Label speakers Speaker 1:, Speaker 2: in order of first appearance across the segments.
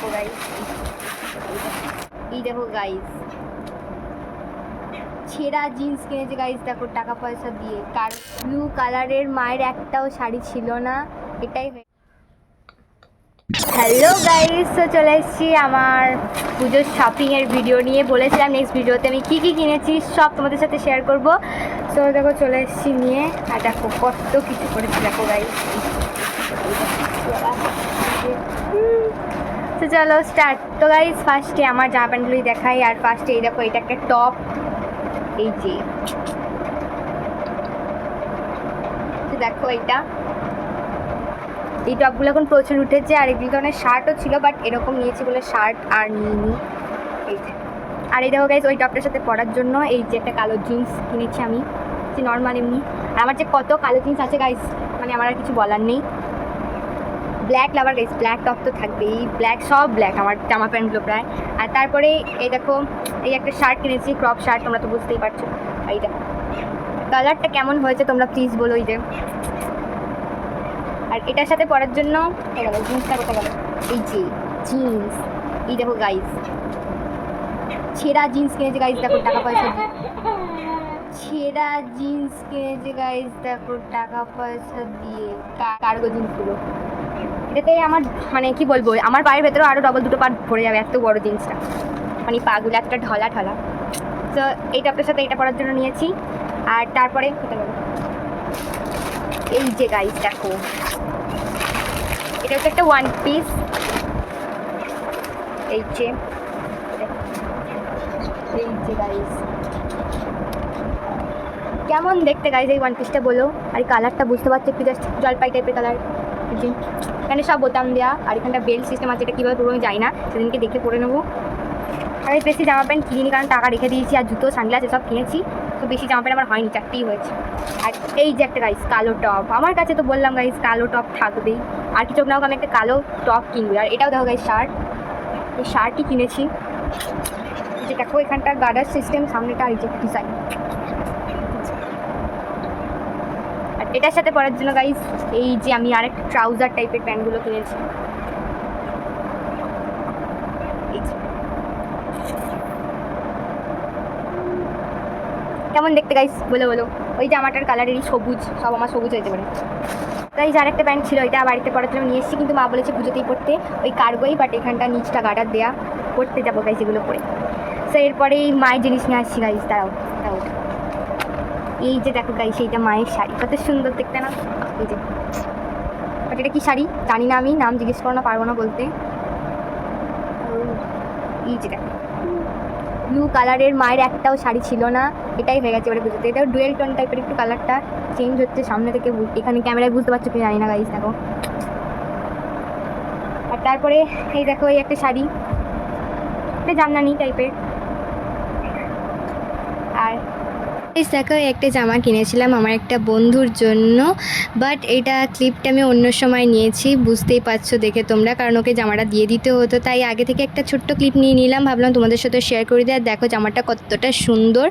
Speaker 1: দেখো গাইস, এই দেখো গাইস ছেঁড়া জিন্স কিনেছে গাইস, দেখো টাকা পয়সা দিয়ে। কার ব্লু কালারের মায়ের একটাও শাড়ি ছিল না, এটাই। হ্যালো গাইস, তো চলে এসেছি আমার পুজোর শপিংয়ের ভিডিও নিয়ে। বলেছিলাম নেক্সট ভিডিওতে আমি কী কী কিনেছি সব তোমাদের সাথে শেয়ার করব। তো দেখো চলে এসেছি নিয়ে, আর দেখো কত কিছু করেছি দেখো গাইস। তো চলো স্টার্ট। তো গাইস ফার্স্টে আমার জামা প্যান্টগুলোই দেখাই। আর ফার্স্টে এই দেখো, এটা একটা টপ, এই যে দেখো এটা, এই টপগুলো এখন প্রচুর উঠেছে। আর এগুলো ধরনের শার্টও ছিল, বাট এরকম নিয়েছি বলে শার্ট আর নিইনি। এই যে, আর এই দেখো গাইস ওই টপটার সাথে পরার জন্য এই যে একটা কালো জিন্স কিনেছি আমি, যে নর্মাল এমনি। আর আমার যে কত কালো জিন্স আছে গাইস, মানে আমার আর কিছু বলার নেই। ব্ল্যাক লাভার গাইস, ব্ল্যাক টপ তো থাকবেই, ব্ল্যাক সব ব্ল্যাক আমার জামা প্যান্টগুলো প্রায়। আর তারপরে এই দেখো এই একটা শার্ট কিনেছি, ক্রপ শার্ট, তোমরা তো বুঝতেই পারছো। এই দেখো কালারটা কেমন হয়েছে তোমরা প্লিজ বলো। এই যে, আর এটার সাথে পরার জন্য গেল জিন্সটা কোথায় গেল, এই যে জিন্স, এই দেখো গাইস ছেঁড়া জিন্স কিনেছে গাইস, দেখো টাকা পয়সা দিয়ে। ছেঁড়া জিন্স কিনেছে গাইস, দেখো টাকা পয়সা দিয়ে, কার্গো জিন্সগুলো। এটাতে আমার মানে কি বলবো, আমার পায়ের ভেতরেও আরও ডবল দুটো পা ভরে যাবে, এত বড় জিন্সটা, মানে পাগুলো এতটা ঢলা ঢলা। তো এই টপটার সাথে এটা পরার জন্য নিয়েছি। আর তারপরে কোথায় গেল, এই যে গাইস দেখো, এটা হচ্ছে একটা ওয়ান পিস, এই যে গাইস কেমন দেখতে গাইস এই ওয়ান পিসটা বলো। আর এই কালারটা বুঝতে পারছো একটু, জাস্ট জলপাই টাইপের কালার। এখানে সব বোতাম দেওয়া, আর এখানটা বেল্ট সিস্টেম আছে, এটা কীভাবে পরবো আমি জানি না, সেদিনকে দেখে পরে নেবো। আর বেশি জামা প্যান্ট কিনিনি, কারণ টাকা রেখে দিয়েছি। আর জুতো সানগ্লাস এসব কিনেছি, তো বেশি জামা প্যান্ট আমার হয়নি, চারটেই হয়েছে। আর এই যে একটা গাইস কালো টপ, আমার কাছে তো বললাম গাইস কালো টপ থাকবেই, আর কিছু না হোক আমি একটা কালো টপ কিনবো। আর এটাও দেখো গাইস শার্ট, এই শার্টই কিনেছি, যে দেখো এখানটা গার্ডার সিস্টেম, সামনেটা আর এই যে ডিজাইন। আর এটার সাথে পরার জন্য গাইস এই যে আমি আরেকটা ট্রাউজার টাইপের প্যান্টগুলো কিনেছি। কেমন দেখতে গাইস বলো বলো। ওই জামাটার কালারেরই সবুজ, সব আমার সবুজ হয়েছে বলে। তাই যে আরেকটা প্যান্ট ছিল, এটা বাড়িতে পরার জন্য নিয়ে এসেছি, কিন্তু মা বলেছে পুজোতেই পড়তে, ওই কার্গোই, বাট এখানটা নিচটা গার্ডার দেয়া, পড়তে যাবো গাইস এগুলো পরে। তো এরপরেই মায়ের জিনিস নিয়ে আসছি গাইস, তারাও এই যে দেখো গাইস এইটা মায়ের শাড়ি, কত সুন্দর দেখতে না। এই যে, বাট এটা কি শাড়ি জানি না, আমি নাম জিজ্ঞেস করো না, পারবো না বলতে। এই যে দেখো ব্লু কালারের মায়ের একটাও শাড়ি ছিল না, এটাই হয়ে গেছে এবারে বুঝতে। এটা ডুয়েল টোন টাইপের একটু কালারটা চেঞ্জ হচ্ছে সামনে থেকে, এখানে ক্যামেরায় বুঝতে পারছো কি জানি না গাইস দেখো। আর তারপরে এই দেখো এই একটা শাড়ি, এটা জামদানি টাইপের। আর দেখো একটা জামা কিনেছিলাম আমার একটা বন্ধুর জন্য, বাট এটা ক্লিপটা আমি অন্য সময় নিয়েছি, বুঝতেই পারছো দেখে তোমরা, কারণ ওকে জামাটা দিয়ে দিতে হতো, তাই আগে থেকে একটা ছোট্ট ক্লিপ নিয়ে নিলাম, ভাবলাম তোমাদের সাথে শেয়ার করে দিই। আর দেখো জামাটা কতটা সুন্দর,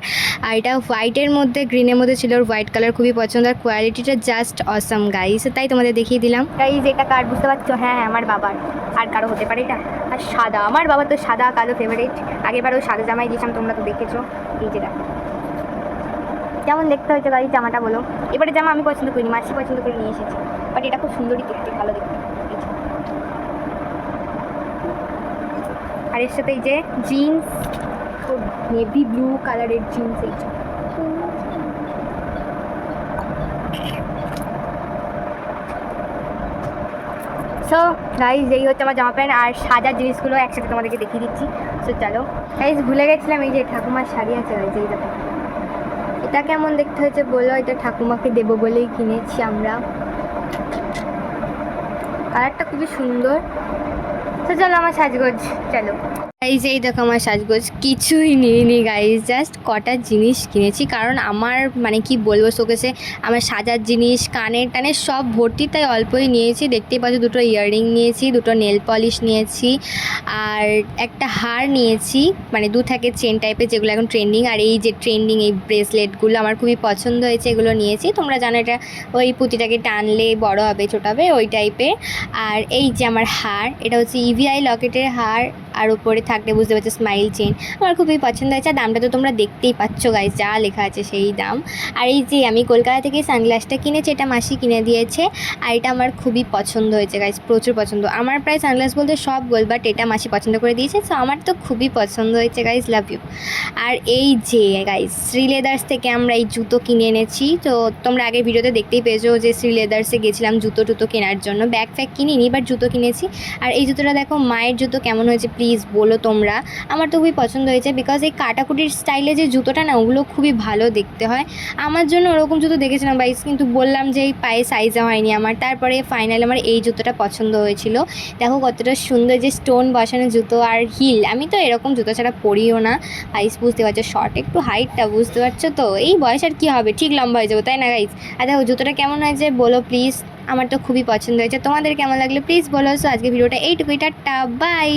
Speaker 1: আর এটা হোয়াইটের মধ্যে গ্রিনের মধ্যে ছিল, ওর হোয়াইট কালার খুবই পছন্দ, আর কোয়ালিটিটা জাস্ট অসাম গাইস, তাই তোমাদের দেখিয়ে দিলাম গাইস। এটা কার বুঝতে পারছো, হ্যাঁ আমার বাবার, আর কারো হতে পারে এটা। আর সাদা, আমার বাবা তো সাদা কালো ফেভারিট, আগেরবারও সাদা জামাই দিয়েছিলাম, তোমরা তো দেখেছো। এই যে দেখো কেমন দেখতে হয়েছে গাড়ি জামাটা বলো। এবারে জামা আমি পছন্দ করিনি, মাসি পছন্দ করে নিয়ে এসেছি, বাট এটা খুব সুন্দরই দেখতে, ভালো দেখতে। আর এর সাথে এই যে জিন্স, নেভি ব্লু কালারের জিন্স, এই সো গাইজ এই হচ্ছে আমার জামা প্যান্ট আর সাজার জিনিসগুলো একসাথে তোমাদেরকে দেখিয়ে দিচ্ছি। সো চলো গাইজ, ভুলে গেছিলাম এই যে ঠাকুমার শাড়ি আছে গাইজ, এই দেখো এটা কেমন দেখতে হয়েছে বলো। এটা ঠাকুমাকে দেবো বলেই কিনেছি আমরা, কালারটা খুবই সুন্দর। তো চলো আমার সাজগোজ চলো। গাইজ এই দেখো আমার সাজগোজ কিছুই নিইনি গাইজ, জাস্ট কটা জিনিস কিনেছি কারণ আমার মানে কি বলবো শোকেসে আমার সাজার জিনিস কানের টানের সব ভর্তি, তাই অল্পই নিয়েছি। দেখতেই পাচ্ছ দুটো ইয়াররিং নিয়েছি, দুটো নেল পলিশ নিয়েছি, আর একটা হার নিয়েছি, মানে দু থাকে চেন টাইপের যেগুলো এখন ট্রেন্ডিং। আর এই যে ট্রেন্ডিং এই ব্রেসলেটগুলো আমার খুবই পছন্দ হয়েছে, এগুলো নিয়েছি। তোমরা জানো এটা ওই পুঁতিটাকে টানলে বড় হবে ছোট হবে ওই টাইপের। আর এই যে আমার হার, এটা হচ্ছে ইভিআই লকেটের হার, আর উপরে থাকলে বুঝতে পারছো স্মাইল চেন, আমার খুবই পছন্দ হয়েছে। আর দামটা তো তোমরা দেখতেই পাচ্ছ গাইজ, যা লেখা আছে সেই দাম। আর এই যে আমি কলকাতা থেকে সানগ্লাসটা কিনেছি, এটা মাসি কিনে দিয়েছে, আর এটা আমার খুবই পছন্দ হয়েছে গাইজ, প্রচুর পছন্দ। আমার প্রায় সানগ্লাস বলতে সব গোল, বাট এটা মাসি পছন্দ করে দিয়েছে, সো আমার তো খুবই পছন্দ হয়েছে গাইজ, লাভ ইউ। আর এই যে গাইজ শ্রী লেদার্স থেকে আমরা এই জুতো কিনে এনেছি, তো তোমরা আগের ভিডিওতে দেখতেই পেয়েছো যে শ্রী লেদার্সে গেছিলাম জুতো টুতো কেনার জন্য, ব্যাগ ফ্যাগ কিনিনি বাট জুতো কিনেছি। আর এই জুতোটা দেখো, মায়ের জুতো কেমন হয়েছে প্লিজ বলো তোমরা, আমার তো খুবই পছন্দ হয়েছে। বিকজ এই কাটাকুটির স্টাইলে যে জুতোটা না, ওগুলো খুবই ভালো দেখতে হয়। আমার জন্য ওরকম জুতো দেখেছিলাম গাইস, কিন্তু বললাম যে এই পায়ে সাইজে হয়নি আমার, তারপরে ফাইনাল আমার এই জুতোটা পছন্দ হয়েছিল। দেখো কতটা সুন্দর, যে স্টোন বসানো জুতো আর হিল, আমি তো এরকম জুতো ছাড়া পরিও না গাইস, বুঝতে পারছো। শর্ট একটু হাইটটা বুঝতে পারছো তো, এই বয়স আর কী হবে, ঠিক লম্বা হয়ে যাবো তাই না গাইস। আর দেখো জুতোটা কেমন হয়েছে বলো প্লিজ, আমার তো খুবই পছন্দ হয়েছে। তোমাদের কেমন লাগলো প্লিজ বলো। সো আজকে ভিডিওটা এইটুকুই, টাটা বাই।